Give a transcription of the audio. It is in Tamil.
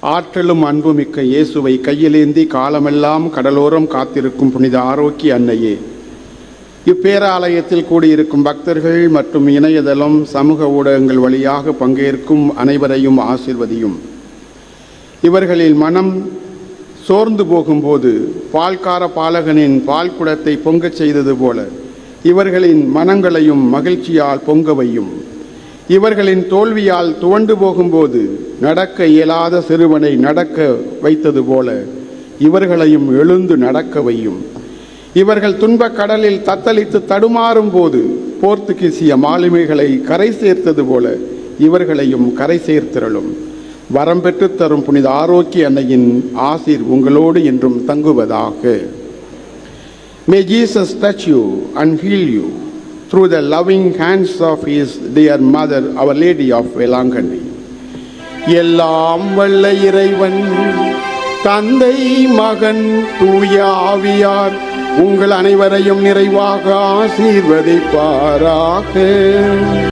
ஆற்றலும் அன்புமிக்க இயேசுவை கையிலேந்தி காலமெல்லாம் கடலோரம் காத்திருக்கும் புனித ஆரோக்கிய அன்னையே, இப்பேராலயத்தில் கூடியிருக்கும் பக்தர்கள் மற்றும் இணையதளம் சமூக ஊடகங்கள் வழியாக பங்கேற்கும் அனைவரையும் ஆசீர்வதியும். இவர்களின் மனம் சோர்ந்து போகும்போது பால்கார பாலகனின் பால் குடத்தை பொங்கச் செய்தது போல இவர்களின் மனங்களையும் மகிழ்ச்சியால் பொங்கவையும். இவர்களின் தோல்வியால் துவண்டு போகும்போது நடக்க இயலாத சிறுவனை நடக்க வைத்தது போல இவர்களையும் எழுந்து நடக்க வையும். இவர்கள் துன்பக் கடலில் தத்தளித்து தடுமாறும் போது போர்த்துகீசிய மாலுமிகளை கரை சேர்த்தது போல இவர்களையும் கரை சேர்த்திரளும். வரம் பெற்று தரும் புனித ஆரோக்கிய அன்னையின் ஆசீர் உங்களோடு என்றும் தங்குவதாக. May Jesus touch you and heal you through the loving hands of his dear mother, Our Lady of Velankanni. எல்லாம் வல்ல இறைவன் தந்தை மகன் தூய ஆவியார் உங்கள் அனைவரையும் நிறைவாக ஆசீர்வதிப்பாராக.